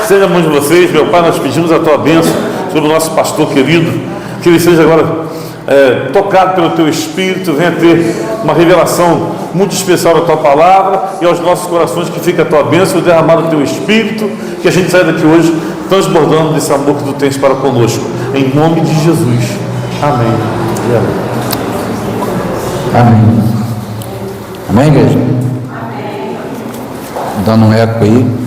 Seja muitos de vocês, meu Pai, nós pedimos a tua bênção sobre o nosso pastor querido, que ele seja agora tocado pelo teu Espírito, venha ter uma revelação muito especial da tua palavra, e aos nossos corações que fica a tua bênção, derramado do teu Espírito, que a gente saia daqui hoje transbordando desse amor que tu tens para conosco, em nome de Jesus, amém e amém. Amém. Amém, igreja? Amém. Dando um eco aí.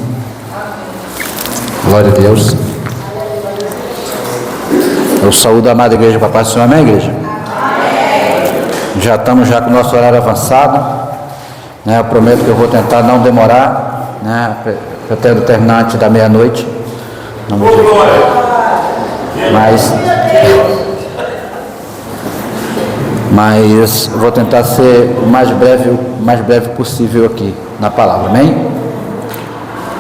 Glória a Deus. Eu saúdo a amada igreja com a paz do Senhor. Amém, igreja? Amém. Já estamos com o nosso horário avançado, né? Eu prometo que eu vou tentar não demorar, né? Pretendo terminar antes da meia-noite. Mas vou tentar ser o mais breve possível aqui na palavra. Amém?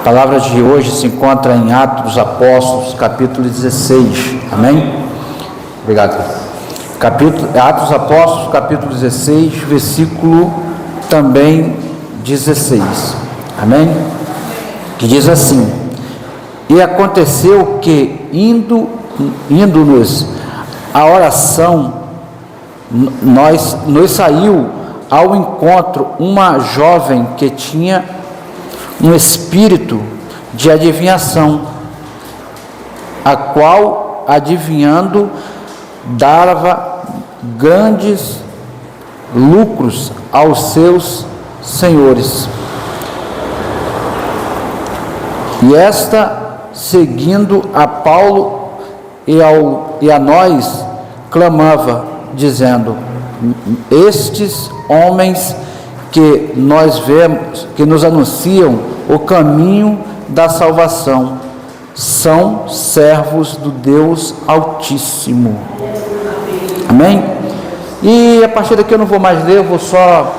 A palavra de hoje se encontra em Atos dos Apóstolos, capítulo 16. Amém? Obrigado. Atos dos Apóstolos, capítulo 16, versículo também 16. Amém? Que diz assim: e aconteceu que, indo-nos a oração, nos saiu ao encontro uma jovem que tinha um espírito de adivinhação, a qual, adivinhando, dava grandes lucros aos seus senhores. E esta, seguindo a Paulo e a nós, clamava, dizendo: estes homens que nós vemos, que nos anunciam o caminho da salvação, são servos do Deus Altíssimo. Amém? E a partir daqui eu não vou mais ler, eu vou só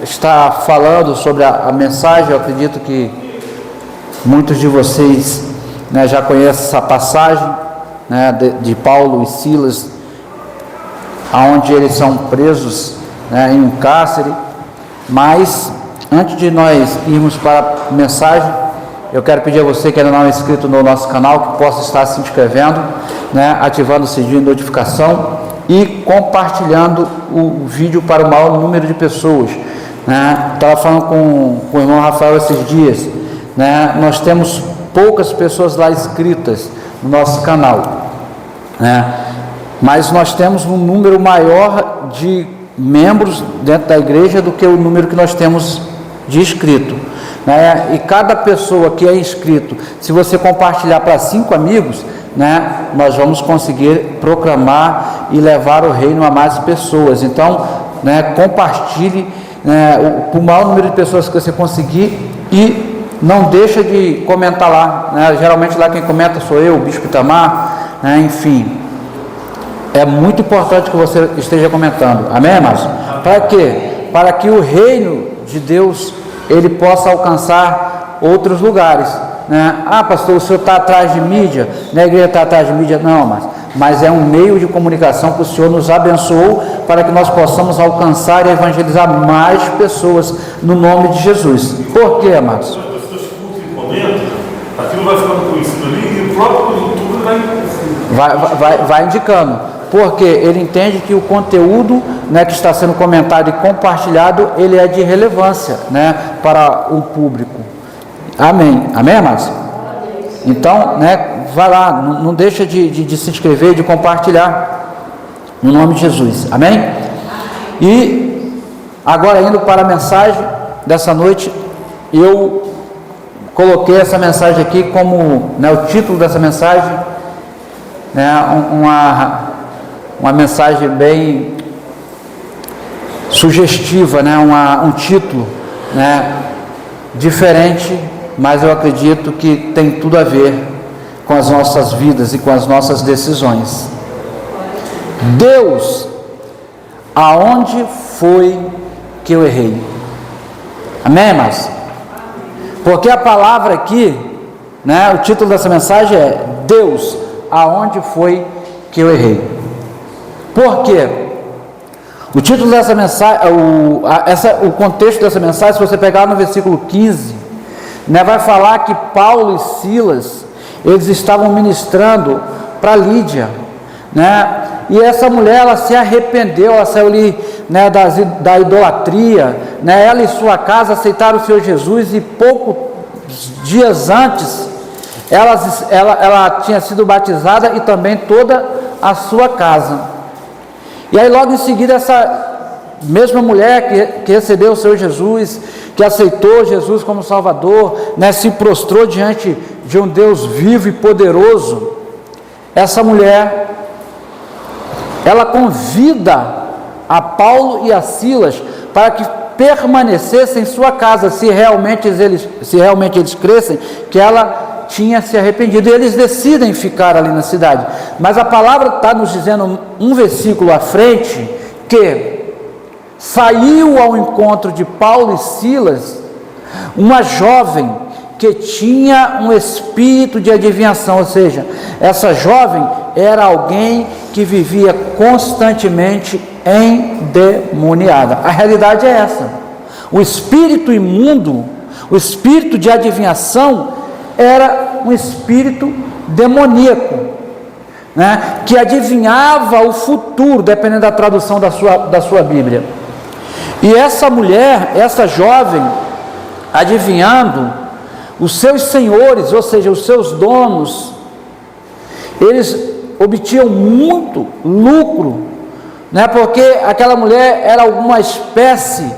estar falando sobre a mensagem. Eu acredito que muitos de vocês já conhecem essa passagem de Paulo e Silas, onde eles são presos em um cárcere. Mas antes de nós irmos para a mensagem, eu quero pedir a você que ainda não é inscrito no nosso canal, que possa estar se inscrevendo, ativando o sininho de notificação e compartilhando o vídeo para o maior número de pessoas. Estava falando com o irmão Rafael esses dias, nós temos poucas pessoas lá inscritas no nosso canal, mas nós temos um número maior de membros dentro da igreja do que o número que nós temos de inscrito, e cada pessoa que é inscrito, se você compartilhar para 5 amigos, nós vamos conseguir proclamar e levar o reino a mais pessoas. Então, compartilhe o maior número de pessoas que você conseguir, e não deixa de comentar lá, geralmente lá quem comenta sou eu, o Bispo Itamar, enfim, é muito importante que você esteja comentando. Amém, irmãos? Para quê? Para que o reino de Deus ele possa alcançar outros lugares. Pastor, o senhor está atrás de mídia, a igreja está atrás de mídia? Não, mas é um meio de comunicação que o Senhor nos abençoou para que nós possamos alcançar e evangelizar mais pessoas no nome de Jesus. Por quê, amados? As pessoas escutam e comentam, aquilo vai ficando conhecido ali, e o próprio YouTube vai indicando, porque ele entende que o conteúdo que está sendo comentado e compartilhado, ele é de relevância para o público. Amém, amém, amados? Então, vai lá, não deixa de se inscrever, de compartilhar, no nome de Jesus, amém? E agora, indo para a mensagem dessa noite, eu coloquei essa mensagem aqui como o título dessa mensagem, uma mensagem bem sugestiva, um título diferente, mas eu acredito que tem tudo a ver com as nossas vidas e com as nossas decisões. Deus, aonde foi que eu errei? Amém, irmãos? Porque a palavra aqui, o título dessa mensagem é Deus, aonde foi que eu errei? Por quê? O título dessa mensagem, o contexto dessa mensagem, se você pegar no versículo 15, né, vai falar que Paulo e Silas, eles estavam ministrando para Lídia, né? E essa mulher, ela se arrependeu, ela saiu ali, né, da idolatria, né? Ela e sua casa aceitaram o Senhor Jesus, e poucos dias antes ela tinha sido batizada, e também toda a sua casa. E aí logo em seguida, essa mesma mulher que recebeu o Senhor Jesus, que aceitou Jesus como Salvador, né, se prostrou diante de um Deus vivo e poderoso. Essa mulher, ela convida a Paulo e a Silas para que permanecessem em sua casa, se realmente eles crescem que ela tinha se arrependido, e eles decidem ficar ali na cidade. Mas a palavra está nos dizendo, um versículo à frente, que saiu ao encontro de Paulo e Silas uma jovem que tinha um espírito de adivinhação, ou seja, essa jovem era alguém que vivia constantemente endemoniada. A realidade é essa. O espírito imundo, o espírito de adivinhação, era um espírito demoníaco, né, que adivinhava o futuro, dependendo da tradução da sua Bíblia. E essa mulher, essa jovem, adivinhando, os seus senhores, ou seja, os seus donos, eles obtinham muito lucro, né, porque aquela mulher era alguma espécie,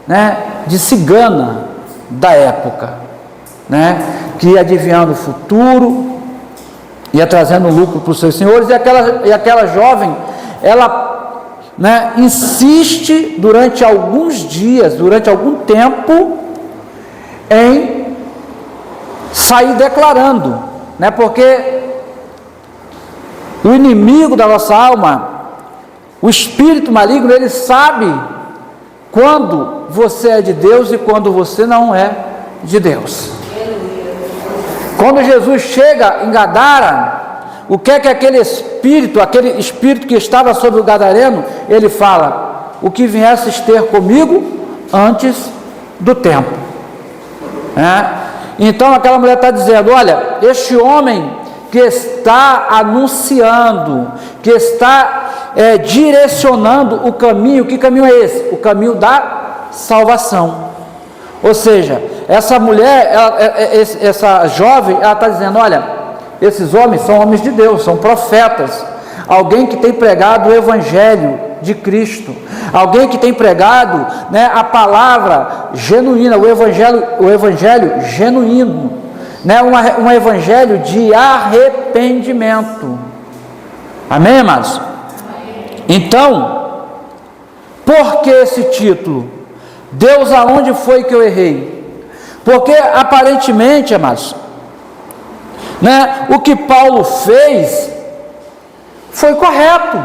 né, de cigana da época, né, que ia adivinhando o futuro, ia trazendo lucro para os seus senhores. E aquela jovem, ela, né, insiste durante alguns dias, durante algum tempo, em sair declarando, né, porque o inimigo da nossa alma, o espírito maligno, ele sabe quando você é de Deus e quando você não é de Deus. Quando Jesus chega em Gadara, o que é que aquele espírito que estava sobre o gadareno, ele fala: o que viesses ter comigo antes do tempo. Então aquela mulher está dizendo: olha, este homem que está anunciando, que está direcionando o caminho, que caminho é esse? O caminho da salvação. Ou seja, essa mulher, essa jovem, ela está dizendo: olha, esses homens são homens de Deus, são profetas, alguém que tem pregado o Evangelho de Cristo, alguém que tem pregado, né, a palavra genuína, o Evangelho genuíno, né, um Evangelho de arrependimento. Amém, amados? Então, por que esse título? Deus, aonde foi que eu errei? Porque aparentemente, amados, né, o que Paulo fez foi correto,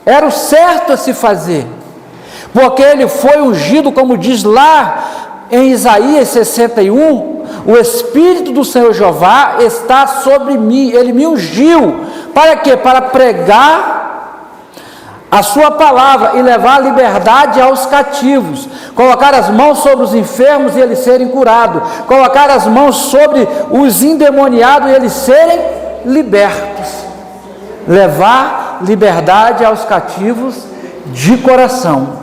era o certo a se fazer, porque ele foi ungido, como diz lá em Isaías 61, o Espírito do Senhor Jeová está sobre mim, ele me ungiu, para quê? Para pregar a sua palavra e levar a liberdade aos cativos, colocar as mãos sobre os enfermos e eles serem curados, colocar as mãos sobre os endemoniados e eles serem libertos, levar liberdade aos cativos de coração,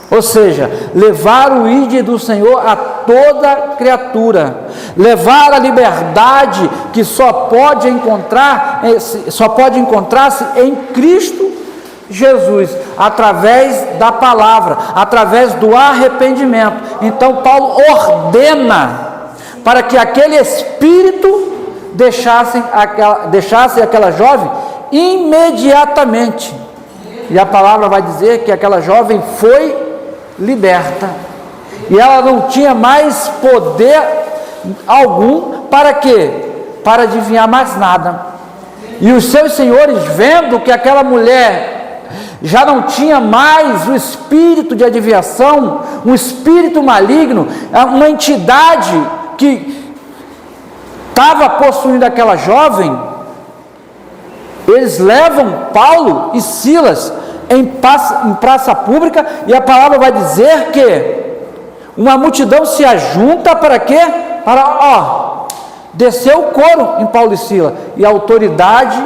ou seja, levar o ide do Senhor a toda criatura, levar a liberdade que só pode encontrar-se em Cristo Jesus, através da palavra, através do arrependimento. Então Paulo ordena para que aquele espírito deixasse aquela jovem imediatamente, e a palavra vai dizer que aquela jovem foi liberta, e ela não tinha mais poder algum, para quê? Para adivinhar mais nada. E os seus senhores, vendo que aquela mulher já não tinha mais o espírito de adivinhação, um espírito maligno, uma entidade que estava possuindo aquela jovem, eles levam Paulo e Silas em praça pública, e a palavra vai dizer que uma multidão se ajunta para quê? desceu o couro em Paulo e Silas, e a autoridade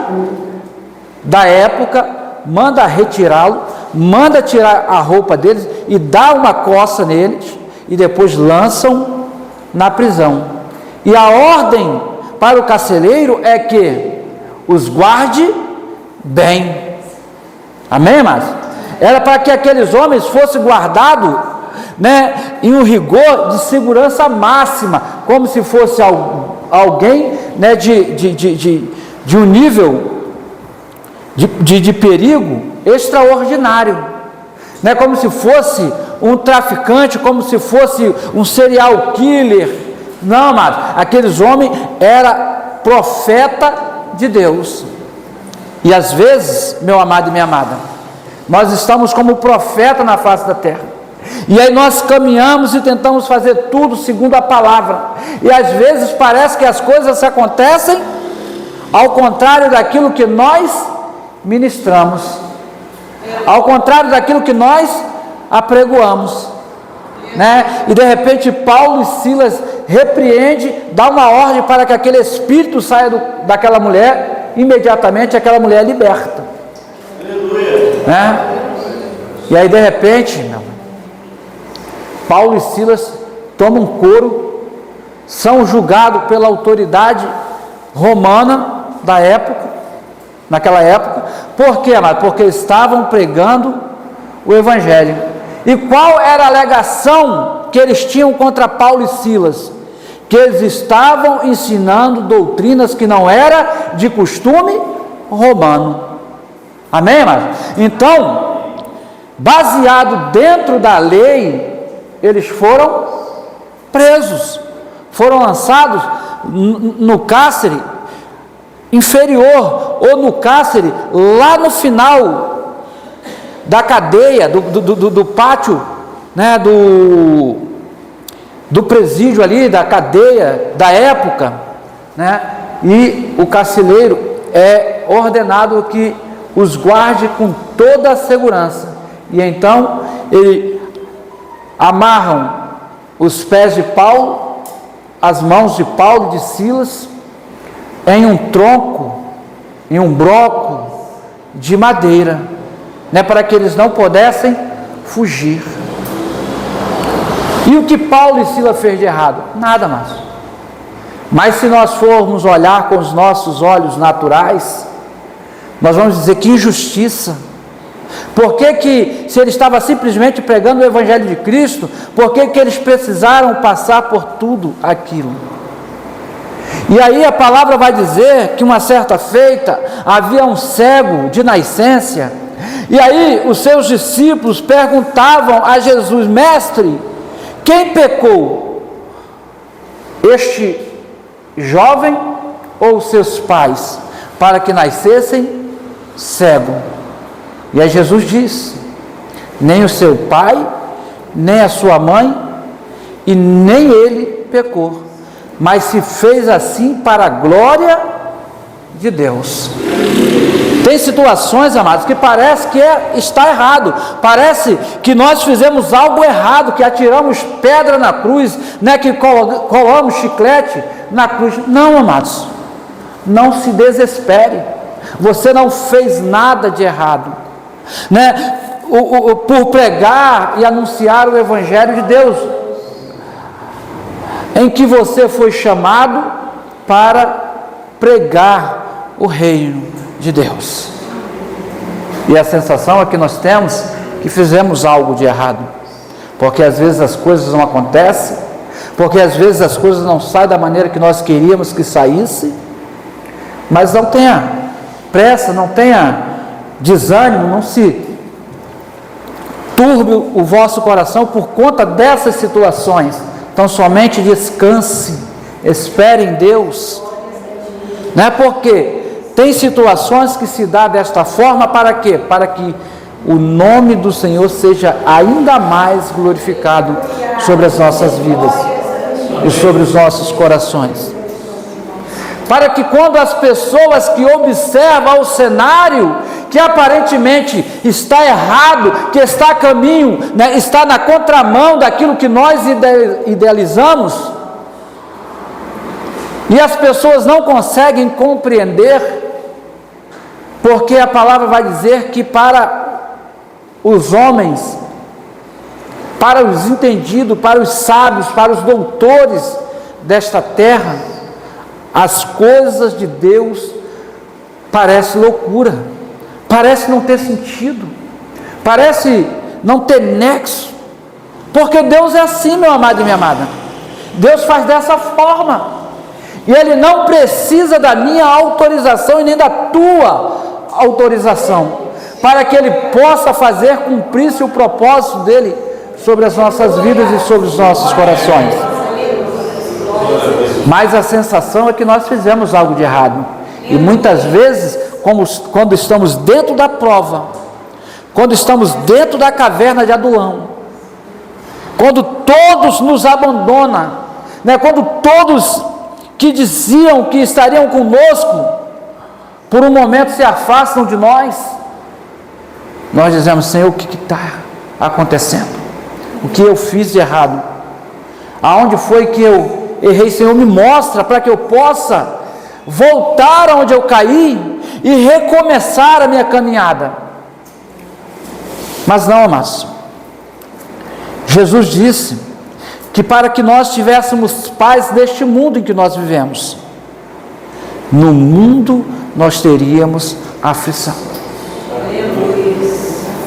da época manda retirá-lo, manda tirar a roupa deles e dá uma coça neles, e depois lançam na prisão. E a ordem para o carcereiro é que os guarde bem. Amém, irmãos? Era para que aqueles homens fossem guardados, em um rigor de segurança máxima, como se fosse alguém, de um nível de perigo extraordinário, como se fosse um traficante, como se fosse um serial killer. Não, mas aqueles homens eram profeta de Deus. E às vezes, meu amado e minha amada, nós estamos como profeta na face da terra, e aí nós caminhamos e tentamos fazer tudo segundo a palavra, e às vezes parece que as coisas acontecem ao contrário daquilo que nós ministramos, ao contrário daquilo que nós apregoamos, e de repente Paulo e Silas repreende, dá uma ordem para que aquele espírito saia daquela mulher, imediatamente aquela mulher é liberta. E aí de repente, Paulo e Silas tomam couro, são julgados pela autoridade romana da época, naquela época. Por quê, amado? Porque estavam pregando o evangelho. E qual era a alegação que eles tinham contra Paulo e Silas? Que eles estavam ensinando doutrinas que não era de costume romano. Amém, irmãos? Então, baseado dentro da lei, eles foram presos, foram lançados no cárcere inferior, ou no cárcere lá no final da cadeia, do pátio, do presídio ali, da cadeia da época, e o carcereiro é ordenado que os guarde com toda a segurança. E então ele amarram os pés de Paulo, as mãos de Paulo e de Silas em um tronco, em um bloco de madeira, para que eles não pudessem fugir. E o que Paulo e Silas fez de errado? Nada mais. Mas se nós formos olhar com os nossos olhos naturais, nós vamos dizer que injustiça. Por que se ele estava simplesmente pregando o Evangelho de Cristo, por que eles precisaram passar por tudo aquilo? E aí a palavra vai dizer que uma certa feita havia um cego de nascença, e aí os seus discípulos perguntavam a Jesus: mestre, quem pecou? Este jovem ou seus pais, para que nascessem cego? E aí Jesus disse: nem o seu pai, nem a sua mãe, e nem ele pecou, mas se fez assim para a glória de Deus. Tem situações, amados, que parece que está errado, parece que nós fizemos algo errado, que atiramos pedra na cruz, que colamos chiclete na cruz. Não, amados, não se desespere, você não fez nada de errado, por pregar e anunciar o Evangelho de Deus, em que você foi chamado para pregar o reino de Deus. E a sensação é que nós temos que fizemos algo de errado, porque às vezes as coisas não acontecem, porque às vezes as coisas não saem da maneira que nós queríamos que saísse. Mas não tenha pressa, não tenha desânimo, não se turbe o vosso coração por conta dessas situações. Então somente descanse, espere em Deus, porque tem situações que se dá desta forma. Para quê? Para que o nome do Senhor seja ainda mais glorificado sobre as nossas vidas e sobre os nossos corações. Para que quando as pessoas que observam o cenário, que aparentemente está errado, que está a caminho, está na contramão daquilo que nós idealizamos, E as pessoas não conseguem compreender, porque a palavra vai dizer que para os homens, para os entendidos, para os sábios, para os doutores desta terra, as coisas de Deus parecem loucura, parece não ter sentido, parece não ter nexo, porque Deus é assim, meu amado e minha amada. Deus faz dessa forma, e Ele não precisa da minha autorização e nem da tua autorização, para que Ele possa fazer cumprir-se o propósito dEle sobre as nossas vidas e sobre os nossos corações. Mas a sensação é que nós fizemos algo de errado, e muitas vezes, quando estamos dentro da prova, quando estamos dentro da caverna de Adulão, quando todos nos abandonam, né? Quando todos que diziam que estariam conosco, por um momento se afastam de nós, nós dizemos: Senhor, o que está acontecendo? O que eu fiz de errado? Aonde foi que eu errei? Senhor, me mostra, para que eu possa voltar aonde eu caí e recomeçar a minha caminhada. Mas não, amados, Jesus disse que para que nós tivéssemos paz neste mundo em que nós vivemos, no mundo nós teríamos aflição,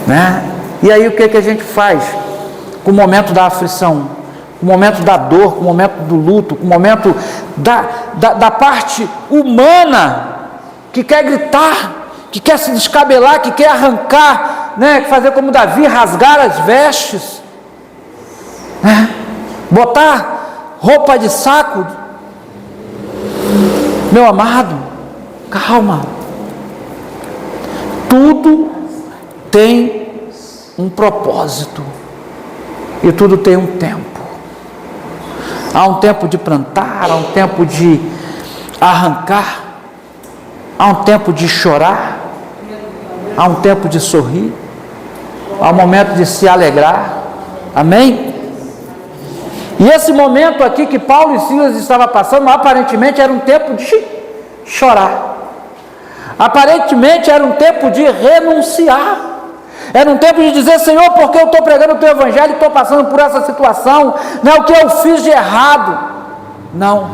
né? E aí o que a gente faz com o momento da aflição, com o momento da dor, com o momento do luto, com o momento da parte humana, que quer gritar, que quer se descabelar, que quer arrancar, né? Fazer como Davi, rasgar as vestes, né? Botar roupa de saco. Meu amado, calma, tudo tem um propósito e tudo tem um tempo. Há um tempo de plantar, há um tempo de arrancar, há um tempo de chorar, há um tempo de sorrir, há um momento de se alegrar. Amém? E esse momento aqui que Paulo e Silas estavam passando, aparentemente era um tempo de chorar, aparentemente era um tempo de renunciar, era um tempo de dizer: Senhor, porque eu estou pregando o Teu Evangelho e estou passando por essa situação, não é o que eu fiz de errado. Não,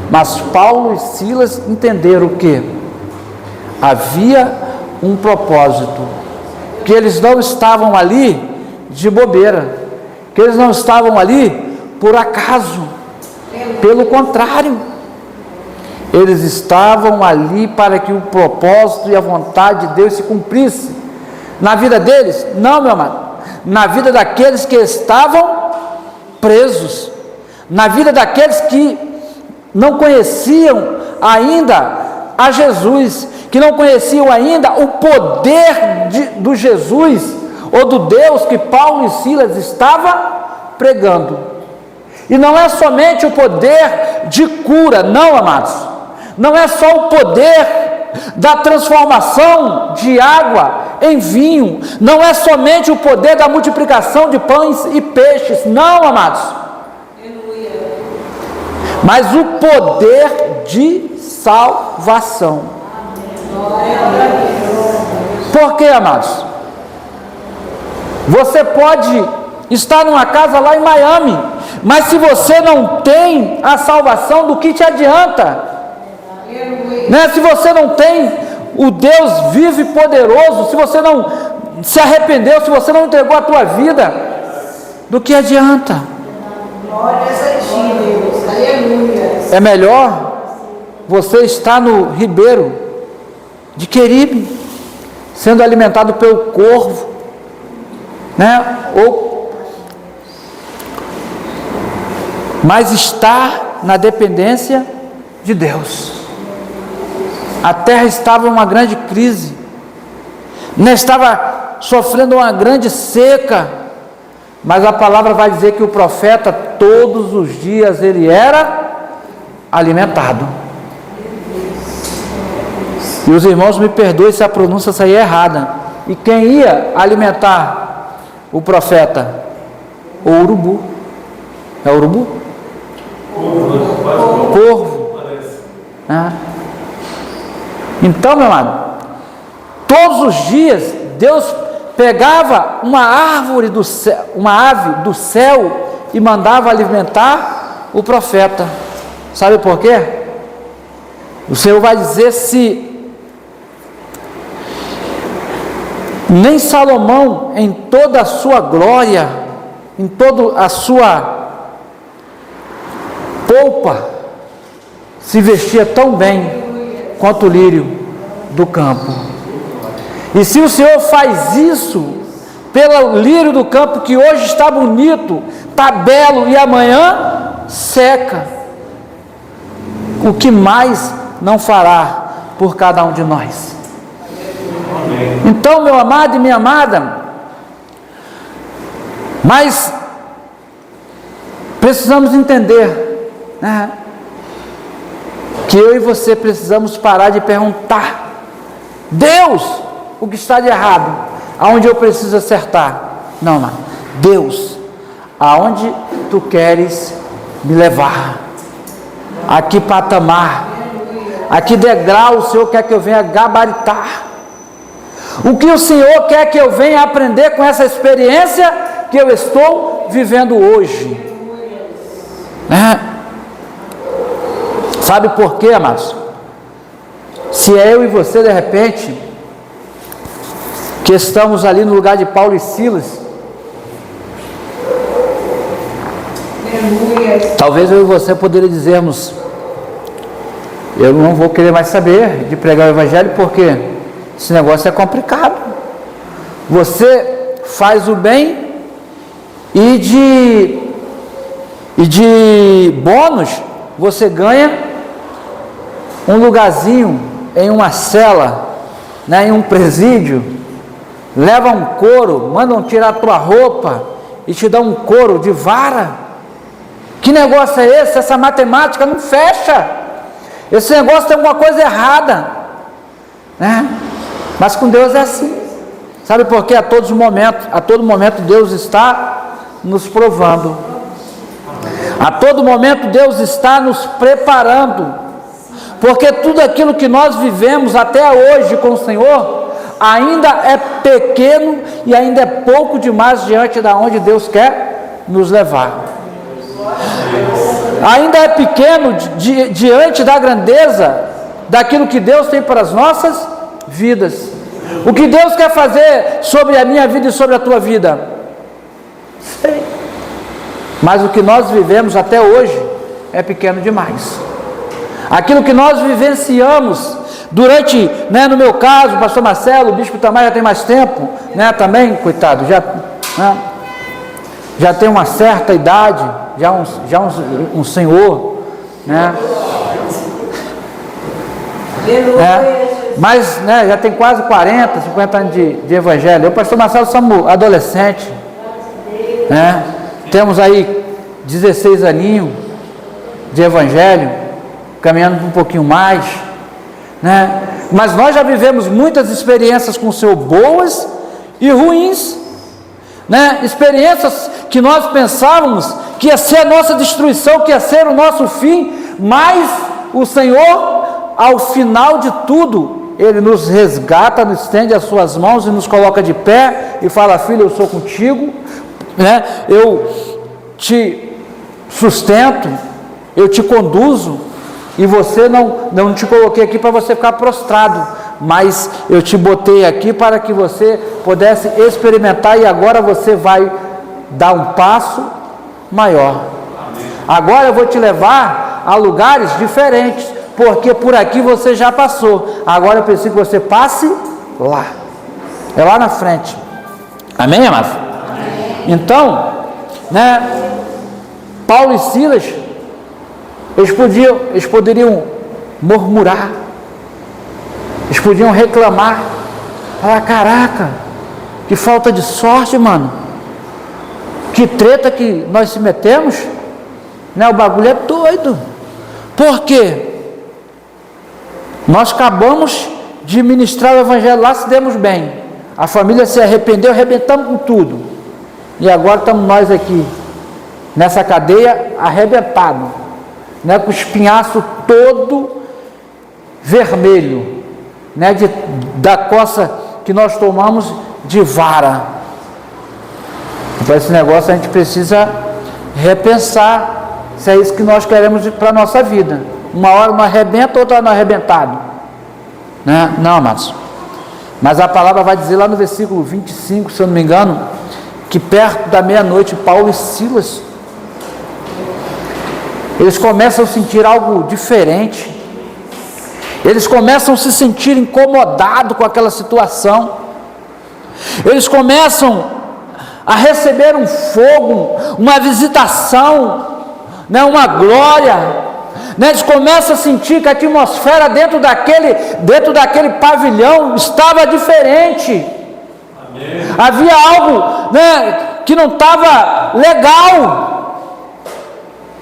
mas Paulo e Silas entenderam que havia um propósito, que eles não estavam ali de bobeira, que eles não estavam ali por acaso, pelo contrário, eles estavam ali para que o propósito e a vontade de Deus se cumprisse na vida deles. Não, meu amado, na vida daqueles que estavam presos, na vida daqueles que não conheciam ainda a Jesus, que não conheciam ainda o poder do Jesus, ou do Deus que Paulo e Silas estavam pregando. E não é somente o poder de cura, não, amados, não é só o poder da transformação de água em vinho, não é somente o poder da multiplicação de pães e peixes, não, amados, mas o poder de salvação. Por quê, amados? Você pode estar numa casa lá em Miami, mas se você não tem a salvação, do que te adianta? Né? Se você não tem o Deus vivo e poderoso, se você não se arrependeu, se você não entregou a tua vida, do que adianta? É melhor você estar no ribeiro de Queribe, sendo alimentado pelo corvo, né? Mas estar na dependência de Deus. A terra estava em uma grande crise, né? Estava sofrendo uma grande seca, mas a palavra vai dizer que o profeta, todos os dias, ele era alimentado. E os irmãos me perdoem se a pronúncia sair errada. E quem ia alimentar o profeta? O urubu. É urubu? Corvo. né? Então, meu amado, todos os dias Deus pegava uma árvore do céu, uma ave do céu e mandava alimentar o profeta. Sabe por quê? O Senhor vai dizer: se nem Salomão, em toda a sua glória, em toda a sua polpa, se vestia tão bem quanto o lírio do campo. E se o Senhor faz isso pelo lírio do campo, que hoje está bonito, está belo, e amanhã seca, o que mais não fará por cada um de nós? Então, meu amado e minha amada, mas precisamos entender, né, que eu e você precisamos parar de perguntar: Deus, o que está de errado? Aonde eu preciso acertar? Não, não. Deus, aonde tu queres me levar? A que patamar? A que degrau o Senhor quer que eu venha gabaritar? O que o Senhor quer que eu venha aprender com essa experiência que eu estou vivendo hoje? Né? Sabe por quê, amados? Se é eu e você, de repente, que estamos ali no lugar de Paulo e Silas, talvez eu e você poderia dizermos: eu não vou querer mais saber de pregar o Evangelho, porque esse negócio é complicado. Você faz o bem e de bônus você ganha um lugarzinho em uma cela, né, em um presídio. Leva um couro, mandam tirar a tua roupa e te dão um couro de vara. Que negócio é esse? Essa matemática não fecha. Esse negócio tem alguma coisa errada, né? Mas com Deus é assim. Sabe por quê? A todo momento Deus está nos provando. A todo momento Deus está nos preparando. Porque tudo aquilo que nós vivemos até hoje com o Senhor ainda é pequeno e ainda é pouco demais diante da onde Deus quer nos levar. Ainda é pequeno diante da grandeza daquilo que Deus tem para as nossas vidas. O que Deus quer fazer sobre a minha vida e sobre a tua vida? Sei. Mas o que nós vivemos até hoje é pequeno demais. Aquilo que nós vivenciamos durante, né, no meu caso, o pastor Marcelo, o bispo Tamar já tem mais tempo, né, também, coitado, já tem uma certa idade, já um senhor, né, mas, né, já tem quase 40, 50 anos de evangelho. Eu, pastor Marcelo, somos adolescente, né, temos aí 16 aninhos de evangelho, caminhando um pouquinho mais, né? Mas nós já vivemos muitas experiências com o Senhor, boas e ruins, né? Experiências que nós pensávamos que ia ser a nossa destruição, que ia ser o nosso fim, mas o Senhor, ao final de tudo, Ele nos resgata, nos estende as suas mãos e nos coloca de pé e fala: filho, eu sou contigo, né? Eu te sustento, eu te conduzo. E você não te coloquei aqui para você ficar prostrado, mas eu te botei aqui para que você pudesse experimentar, e agora você vai dar um passo maior. Agora eu vou te levar a lugares diferentes, porque por aqui você já passou. Agora eu preciso que você passe lá. É lá na frente. Amém, amados? Então, né, Paulo e Silas, eles poderiam murmurar, eles podiam reclamar, falar: caraca, que falta de sorte, mano, que treta que nós se metemos, né? O bagulho é doido. Por quê? Nós acabamos de ministrar o evangelho lá, se demos bem, a família se arrependeu, arrebentamos com tudo, e agora estamos nós aqui nessa cadeia arrebentado, né, com o espinhaço todo vermelho, né, da coça que nós tomamos de vara. Para esse negócio a gente precisa repensar se é isso que nós queremos para a nossa vida. Uma hora não arrebenta, outra não arrebentado, né? Não, amados. Mas a palavra vai dizer lá no versículo 25, se eu não me engano, que perto da meia-noite Paulo e Silas, eles começam a sentir algo diferente. Eles começam a se sentir incomodados com aquela situação. Eles começam a receber um fogo, uma visitação, né, uma glória, né? Eles começam a sentir que a atmosfera dentro daquele pavilhão estava diferente. Amém. Havia algo, né, que não estava legal,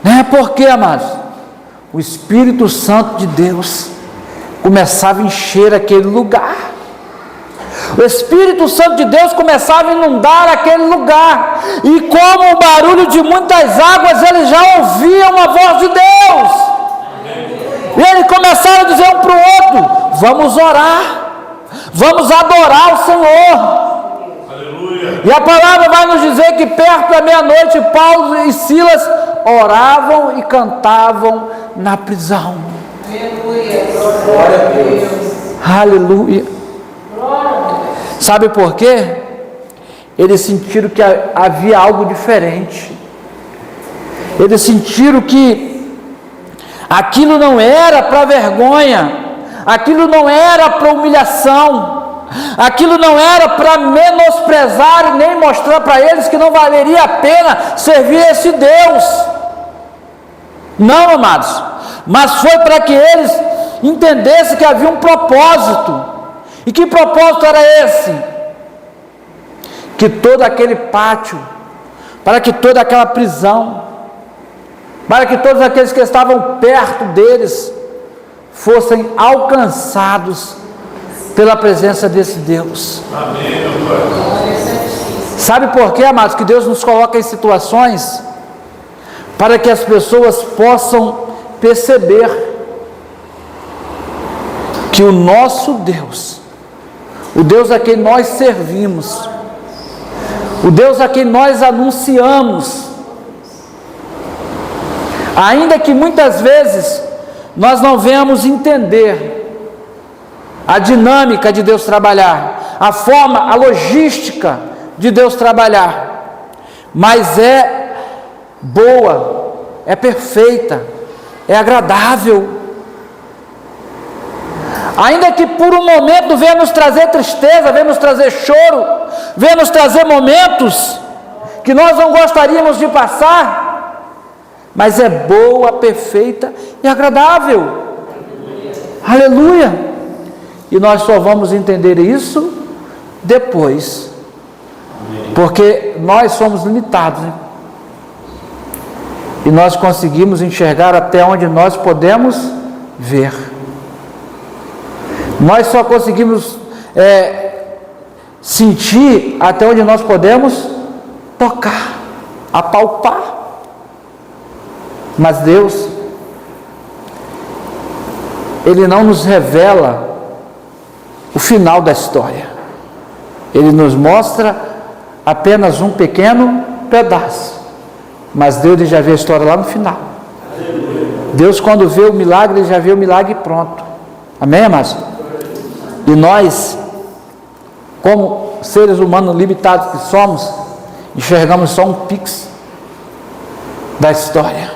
né? Por quê, amados? O Espírito Santo de Deus começava a encher aquele lugar. O Espírito Santo de Deus começava a inundar aquele lugar, e como o barulho de muitas águas, eles já ouviam a voz de Deus. E eles começaram a dizer um para o outro: vamos orar, vamos adorar o Senhor. Aleluia. E a palavra vai nos dizer que perto da meia-noite Paulo e Silas oravam e cantavam na prisão. Aleluia. Glória a Deus. Aleluia. Sabe por quê? Eles sentiram que havia algo diferente. Eles sentiram que aquilo não era para vergonha, aquilo não era para humilhação, aquilo não era para menosprezar e nem mostrar para eles que não valeria a pena servir esse Deus. Não, amados, mas foi para que eles entendessem que havia um propósito. E que propósito era esse? Que todo aquele pátio, para que toda aquela prisão, para que todos aqueles que estavam perto deles fossem alcançados pela presença desse Deus. Amém. Sabe por quê, amados? Que Deus nos coloca em situações para que as pessoas possam perceber que o nosso Deus, o Deus a quem nós servimos, o Deus a quem nós anunciamos, ainda que muitas vezes nós não venhamos entender a dinâmica de Deus trabalhar, a forma, a logística de Deus trabalhar, mas é boa, é perfeita, é agradável. Ainda que por um momento venha nos trazer tristeza, venha nos trazer choro, venha nos trazer momentos que nós não gostaríamos de passar, mas é boa, perfeita e agradável. Aleluia! E nós só vamos entender isso depois, porque nós somos limitados, né? E nós conseguimos enxergar até onde nós podemos ver. Nós só conseguimos sentir até onde nós podemos tocar, apalpar. Mas Deus, Ele não nos revela o final da história. Ele nos mostra apenas um pequeno pedaço. Mas Deus, Ele já vê a história lá no final. Deus, quando vê o milagre, Ele já vê o milagre pronto. Amém, amados? E nós, como seres humanos limitados que somos, enxergamos só um pix da história.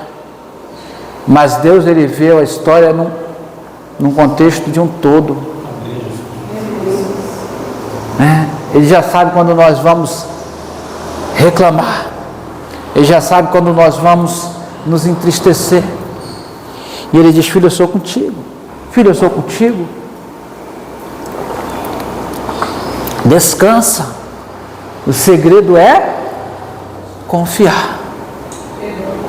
Mas Deus, Ele vê a história num contexto de um todo. Ele já sabe quando nós vamos reclamar. Ele já sabe quando nós vamos nos entristecer. E Ele diz: filho, eu sou contigo. Filho, eu sou contigo. Descansa. O segredo é confiar.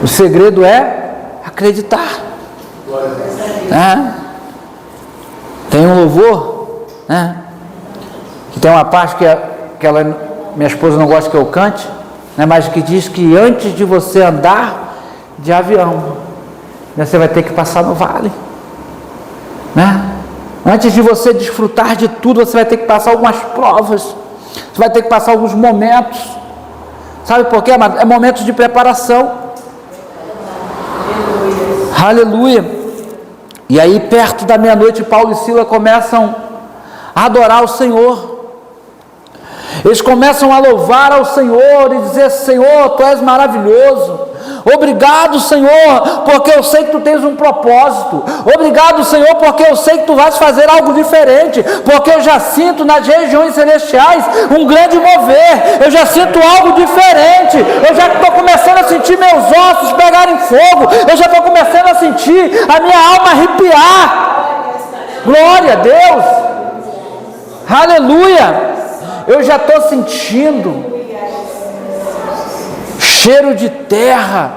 O segredo é acreditar. Tem um louvor, que tem uma parte que minha esposa não gosta que eu cante, mas que diz que antes de você andar de avião, você vai ter que passar no vale, Antes de você desfrutar de tudo, você vai ter que passar algumas provas, você vai ter que passar alguns momentos. Sabe por quê, amado? É momentos de preparação. Aleluia. E aí, perto da meia-noite, Paulo e Silas começam a adorar o Senhor. Eles começam a louvar ao Senhor e dizer: Senhor, Tu és maravilhoso. Obrigado, Senhor, porque eu sei que Tu tens um propósito. Obrigado, Senhor, porque eu sei que Tu vais fazer algo diferente, porque eu já sinto nas regiões celestiais um grande mover. Eu já sinto algo diferente. Eu já estou começando a sentir meus ossos pegarem fogo. Eu já estou começando a sentir a minha alma arrepiar. Glória a Deus. Aleluia. Eu já estou sentindo cheiro de terra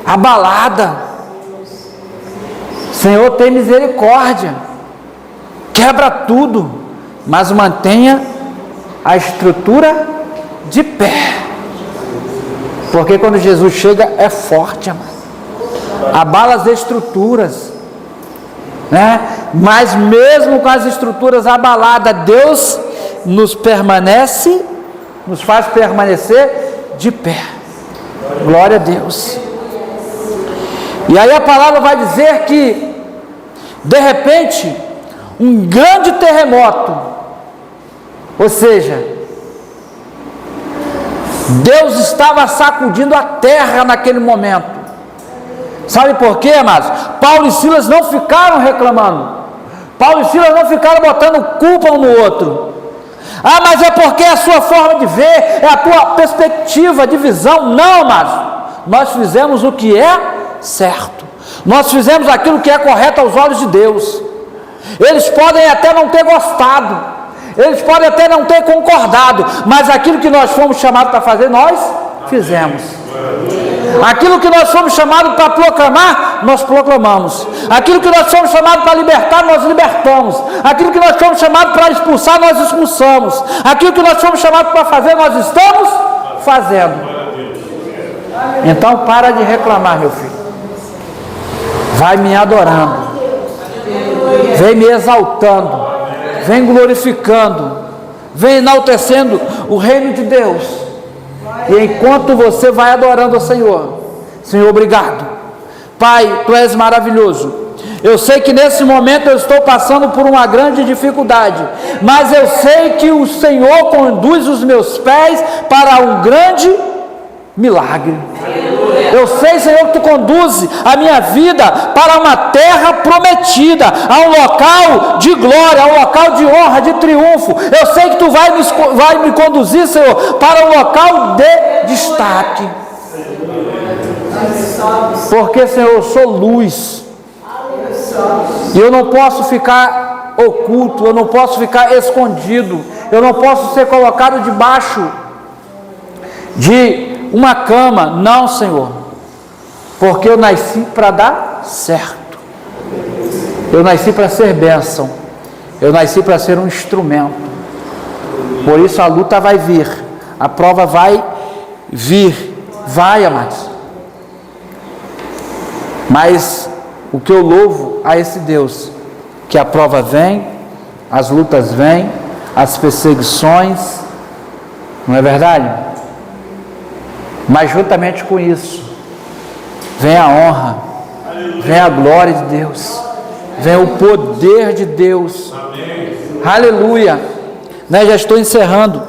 abalada. Senhor, tem misericórdia, quebra tudo, mas mantenha a estrutura de pé, porque quando Jesus chega é forte, amado. Abala as estruturas, né? Mas mesmo com as estruturas abaladas, Deus nos faz permanecer de pé. Glória a Deus. E aí a palavra vai dizer que de repente um grande terremoto, ou seja, Deus estava sacudindo a terra naquele momento. Sabe por quê, amados? Paulo e Silas não ficaram reclamando. Paulo e Silas não ficaram botando culpa um no outro. Ah, mas é porque é a sua forma de ver, é a tua perspectiva de visão. Não, amados, nós fizemos o que é certo. Nós fizemos aquilo que é correto aos olhos de Deus. Eles podem até não ter gostado, eles podem até não ter concordado, mas aquilo que nós fomos chamados para fazer, nós fizemos. Aquilo que nós fomos chamados para proclamar, nós proclamamos. Aquilo que nós fomos chamados para libertar, nós libertamos. Aquilo que nós fomos chamados para expulsar, nós expulsamos. Aquilo que nós fomos chamados para fazer, nós estamos fazendo. Então para de reclamar, meu filho. Vai me adorando, vem me exaltando, vem glorificando, vem enaltecendo o reino de Deus. E enquanto você vai adorando ao Senhor, Senhor, obrigado. Pai, Tu és maravilhoso. Eu sei que nesse momento eu estou passando por uma grande dificuldade, mas eu sei que o Senhor conduz os meus pés para um grande milagre. Eu sei, Senhor, que Tu conduz a minha vida para uma terra prometida, a um local de glória, a um local de honra, de triunfo. Eu sei que Tu vai me conduzir, Senhor, para um local de destaque. Porque, Senhor, eu sou luz. E eu não posso ficar oculto, eu não posso ficar escondido, eu não posso ser colocado debaixo de uma cama. Não, Senhor, porque eu nasci para dar certo, eu nasci para ser bênção, eu nasci para ser um instrumento. Por isso a luta vai vir, a prova vai vir, vai, amados. Mas o que eu louvo a esse Deus, que a prova vem, as lutas vêm, as perseguições, não é verdade? Mas juntamente com isso, vem a honra, vem a glória de Deus, vem o poder de Deus. Amém. Aleluia. Né, já estou encerrando.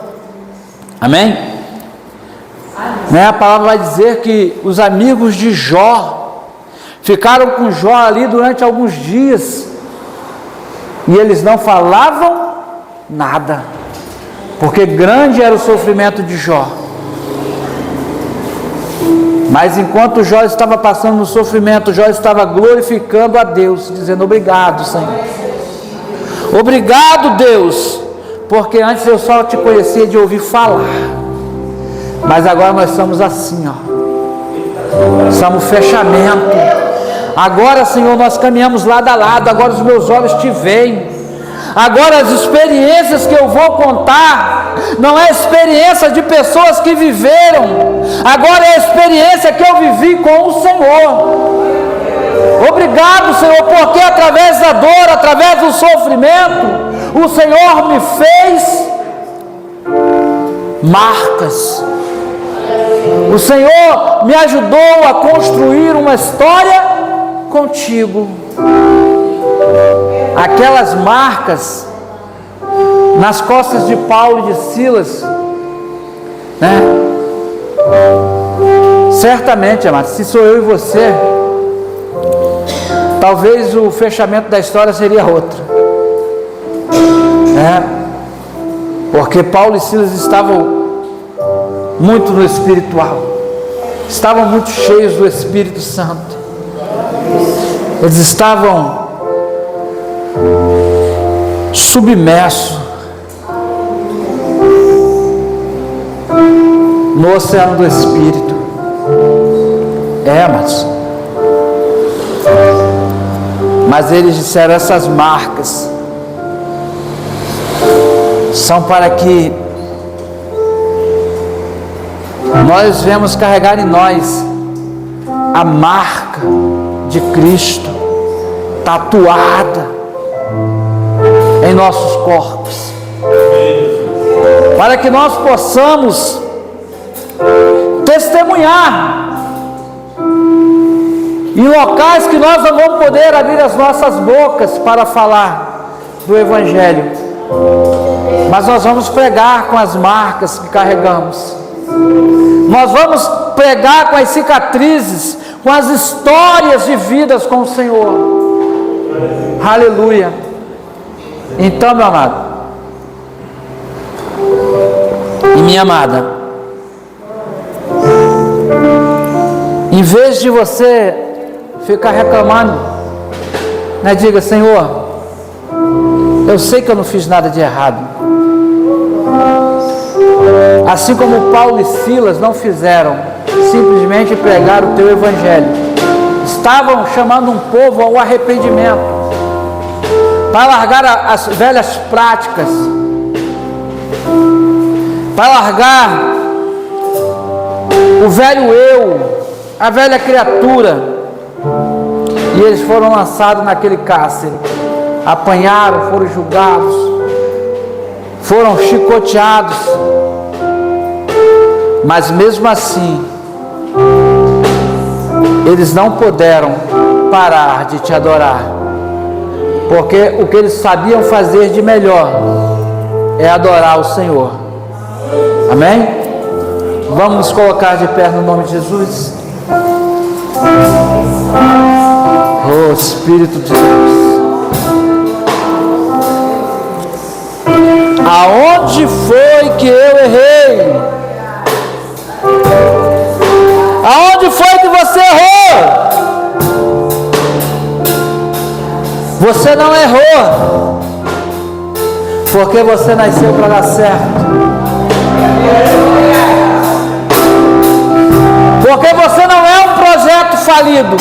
Amém? Né, a palavra vai dizer que os amigos de Jó ficaram com Jó ali durante alguns dias, e eles não falavam nada, porque grande era o sofrimento de Jó. Mas enquanto Jó estava passando no sofrimento, Jó estava glorificando a Deus, dizendo: obrigado, Senhor. Obrigado, Deus, porque antes eu só te conhecia de ouvir falar, mas agora nós somos assim, ó. Somos fechamento. Agora, Senhor, nós caminhamos lado a lado. Agora os meus olhos te veem. Agora as experiências que eu vou contar não é experiência de pessoas que viveram. Agora é a experiência que eu vivi com o Senhor. Obrigado, Senhor, Senhor, porque através da dor, através do sofrimento, o Senhor me fez marcas. O Senhor me ajudou a construir uma história contigo. Aquelas marcas nas costas de Paulo e de Silas, né? Certamente, amados, se sou eu e você, talvez o fechamento da história seria outro, né? Porque Paulo e Silas estavam muito no espiritual, estavam muito cheios do Espírito Santo, eles estavam submersos no oceano do Espírito. Mas eles disseram: essas marcas são para que nós venhamos carregar em nós a marca de Cristo tatuada em nossos corpos, para que nós possamos testemunhar em locais que nós não vamos poder abrir as nossas bocas para falar do Evangelho, mas nós vamos pregar com as marcas que carregamos, nós vamos pregar com as cicatrizes, com as histórias de vidas com o Senhor. Aleluia. Então, meu amado e minha amada, em vez de você ficar reclamando, né, diga: Senhor, eu sei que eu não fiz nada de errado. Assim como Paulo e Silas não fizeram simplesmente pregar o teu Evangelho, estavam chamando um povo ao arrependimento, para largar as velhas práticas, para largar o velho eu, a velha criatura. E eles foram lançados naquele cárcere, apanharam, foram julgados, foram chicoteados, mas mesmo assim eles não puderam parar de te adorar, porque o que eles sabiam fazer de melhor é adorar o Senhor. Amém? Vamos nos colocar de pé no nome de Jesus. Oh, Espírito de Deus, aonde foi que eu errei? Aonde foi que você errou? Você não errou, porque você nasceu para dar certo, porque você não é um projeto falido,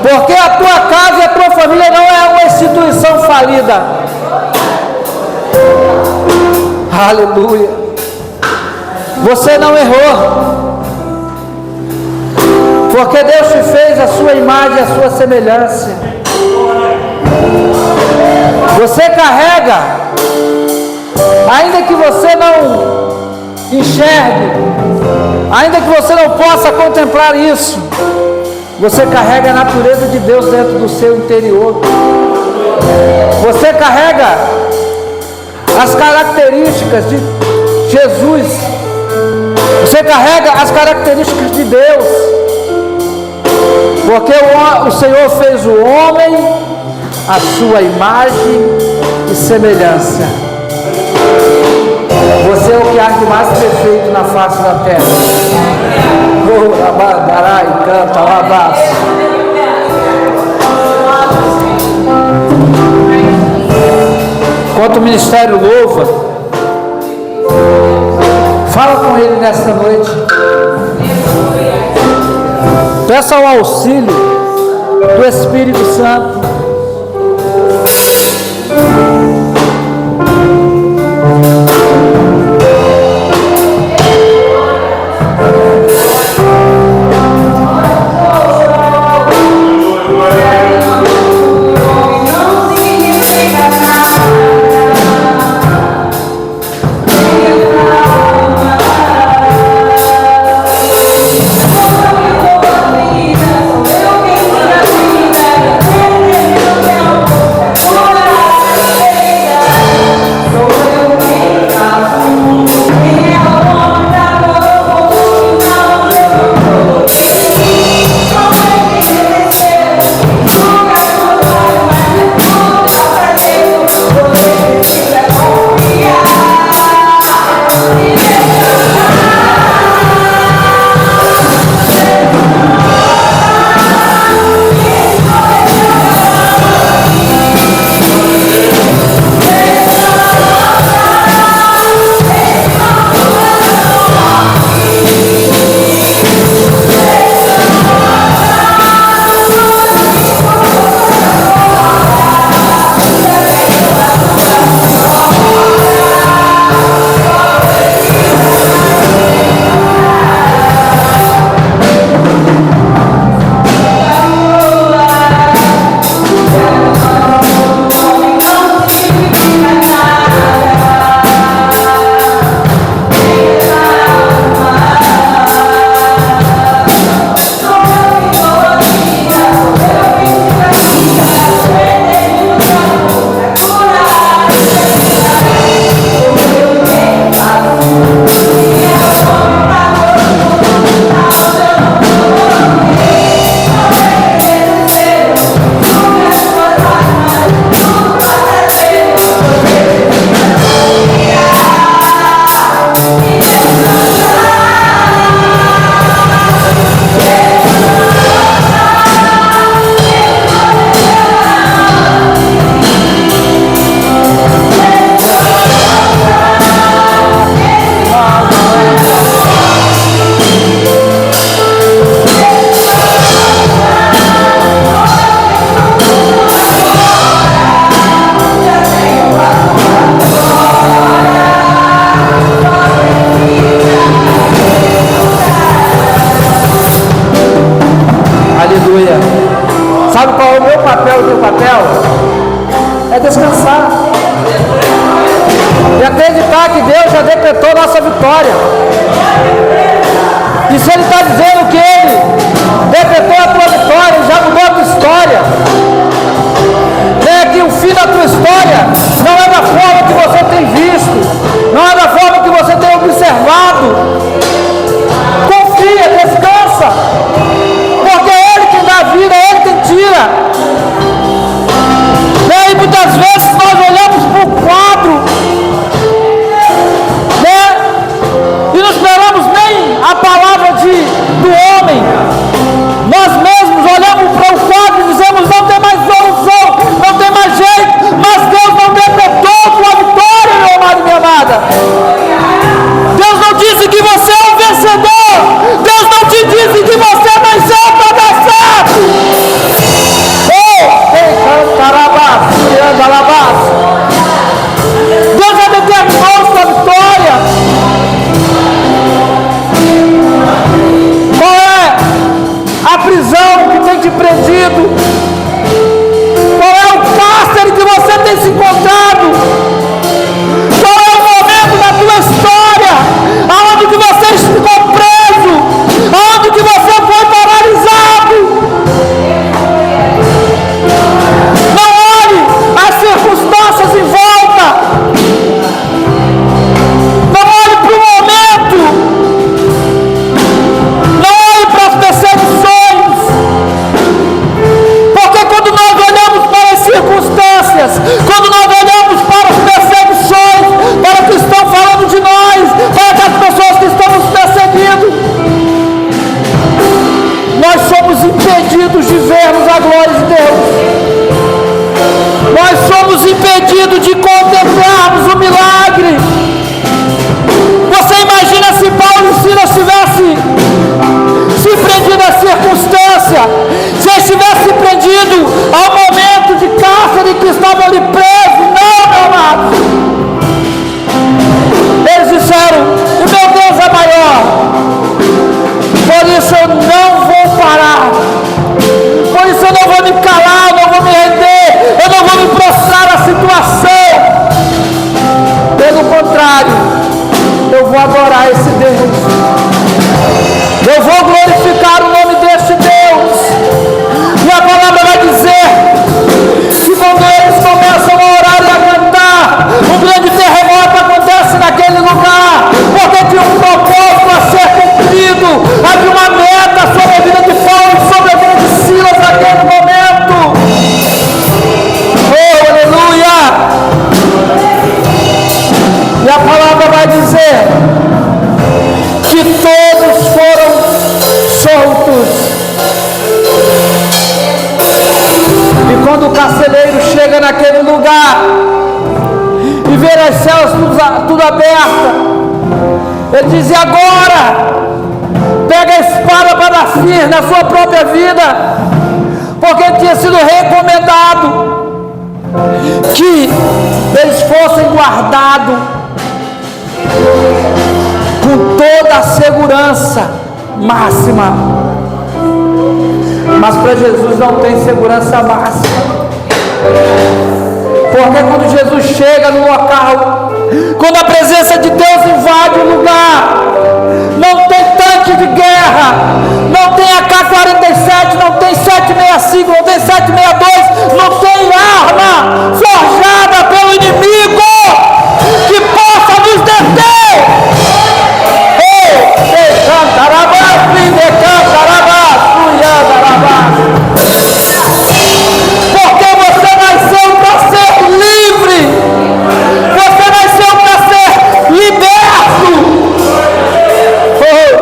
porque a tua casa e a tua família não é uma instituição falida. Aleluia. Você não errou, porque Deus te fez a sua imagem e a sua semelhança. Você carrega, ainda que você não enxergue, ainda que você não possa contemplar isso, você carrega a natureza de Deus dentro do seu interior. Você carrega as características de Jesus. Você carrega as características de Deus, porque o Senhor fez o homem à sua imagem e semelhança. Você é o que há de mais perfeito na face da terra. Oh, labarai, canta, labás. Enquanto o ministério louva, fala com ele nesta noite. Peça o auxílio do Espírito Santo. Se Ele está dizendo que Ele decretou a tua vitória, já mudou a tua história, é que o fim da tua história não é da forma que você tem visto, não é da forma que você tem observado. Confia, descansa, porque é Ele quem dá a vida, é Ele quem tira. E muitas vezes nós olhamos para o quadro, né, e não esperamos nem a palavra do homem. Nós mesmos olhamos para o quadro e dizemos: não tem mais solução, não tem mais jeito. Mas Deus não decretou tua vitória, meu amado e minha amada. Deus não disse que você é um vencedor. Deus não te disse que você nasceu para dar certo. Deus já determinou sua vitória. Qual é a prisão que tem te prendido? Qual é o cárcere que você tem se encontrado? Qual é o momento da tua história aonde que você ficou preso? Aonde que você foi paralisado? Não olhe as circunstâncias em volta. Não olhe para o momento. Não olhe para as perseguições. Porque quando nós olhamos para as circunstâncias, quando nós olhamos para as perseguições, para o que estão falando de nós, para as pessoas que estão nos perseguindo, nós somos impedidos de vermos a glória de Deus. Nós somos impedidos de contemplarmos o milagre. Você imagina se Paulo e Silas tivessem se prendido à circunstância, se eles tivessem prendido ao momento de cárcere que estavam ali presos. Não, meu amado. Eles disseram: o meu Deus é maior, por isso eu não vou parar, por isso eu não vou me calar, eu não vou me render, eu não vou me prostrar à situação. Pelo contrário, eu vou adorar esse Deus, eu vou glorificar o nome deste Deus. E a palavra vai dizer que quando eles começam a orar e a cantar, um grande terremoto acontece naquele lugar, porque tinha um propósito a ser cumprido, havia uma meta sobre a vida de Paulo e sobre a vida de Silas naquele momento. Oh, aleluia! E a palavra vai dizer que todos foram soltos. E quando o carcereiro chega naquele lugar e vê as celas tudo abertas, ele diz: e agora? Pega a espada para dar fim na sua própria vida, porque tinha sido recomendado que eles fossem guardados com toda a segurança máxima. Mas para Jesus não tem segurança máxima, porque quando Jesus chega no local, quando a presença de Deus invade o lugar, não tem tanque de guerra, não tem AK-47, não tem 765, não tem 762, não tem arma forjada pelo inimigo que possa nos deter. Porque você nasceu para ser livre, você nasceu para ser liberto. Oh,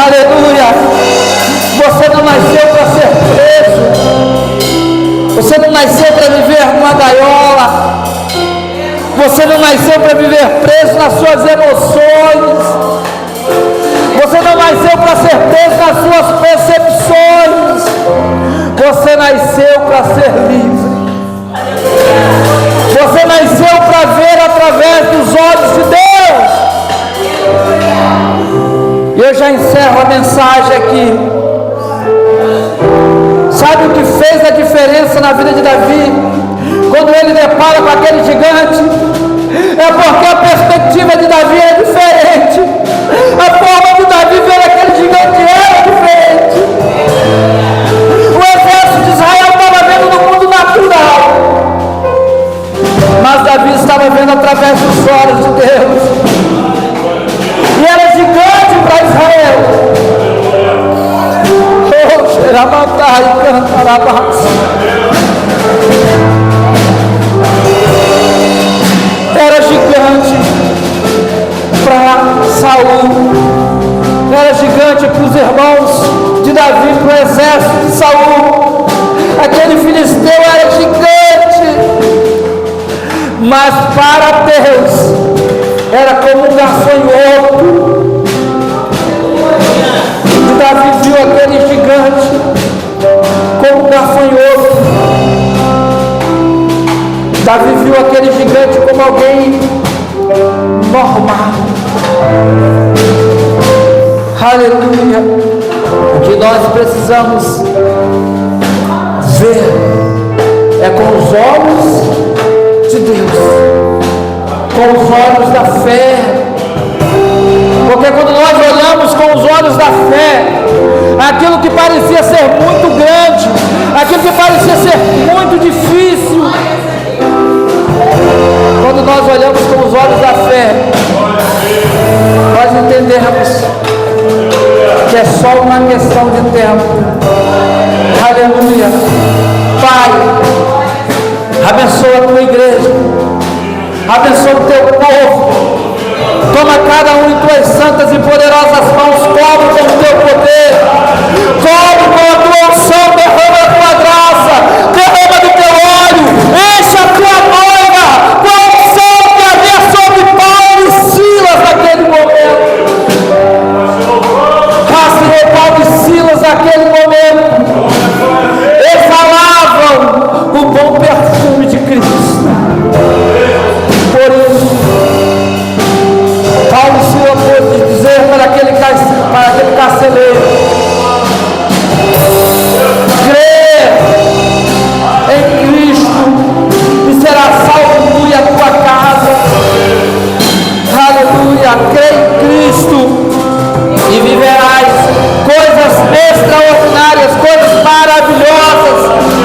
aleluia! Você não nasceu para ser preso, você não nasceu para viver numa gaiola, você não nasceu para viver preso nas suas emoções, você não nasceu para ser preso nas suas percepções, você nasceu para ser livre, você nasceu para ver através dos olhos de Deus. E eu já encerro a mensagem aqui. Sabe o que fez a diferença na vida de Davi? Quando ele depara com aquele gigante, é porque a perspectiva de Davi é diferente. A forma de Davi gigante para os irmãos de Davi, para o exército de Saul. Aquele filisteu era gigante, mas para Deus era como um gafanhoto. E Davi viu aquele gigante como um gafanhoto. Davi viu aquele gigante como alguém normal. Aleluia. O que nós precisamos ver é com os olhos de Deus, com os olhos da fé. Porque quando nós olhamos com os olhos da fé, aquilo que parecia ser muito grande, aquilo que parecia ser muito difícil, quando nós olhamos com os olhos da fé, nós entendemos que é só uma questão de tempo. Aleluia. Pai, abençoa a tua igreja, abençoa o teu povo. Toma cada um em tuas santas e poderosas mãos, cobre com o teu poder, cobre com a tua unção, derrama a tua graça, derrama do teu óleo, enche a tua noiva com a unção que havia sobre Paulo e Silas naquele momento. Senhor, Paulo e Silas naquele momento exalavam o bom perfume de Cristo. Por isso, Paulo e Silas pôde dizer para aquele carcereiro: crê em Cristo e será salvo tu e a tua casa. Aleluia. Crê em Cristo e viverás coisas extraordinárias, coisas maravilhosas.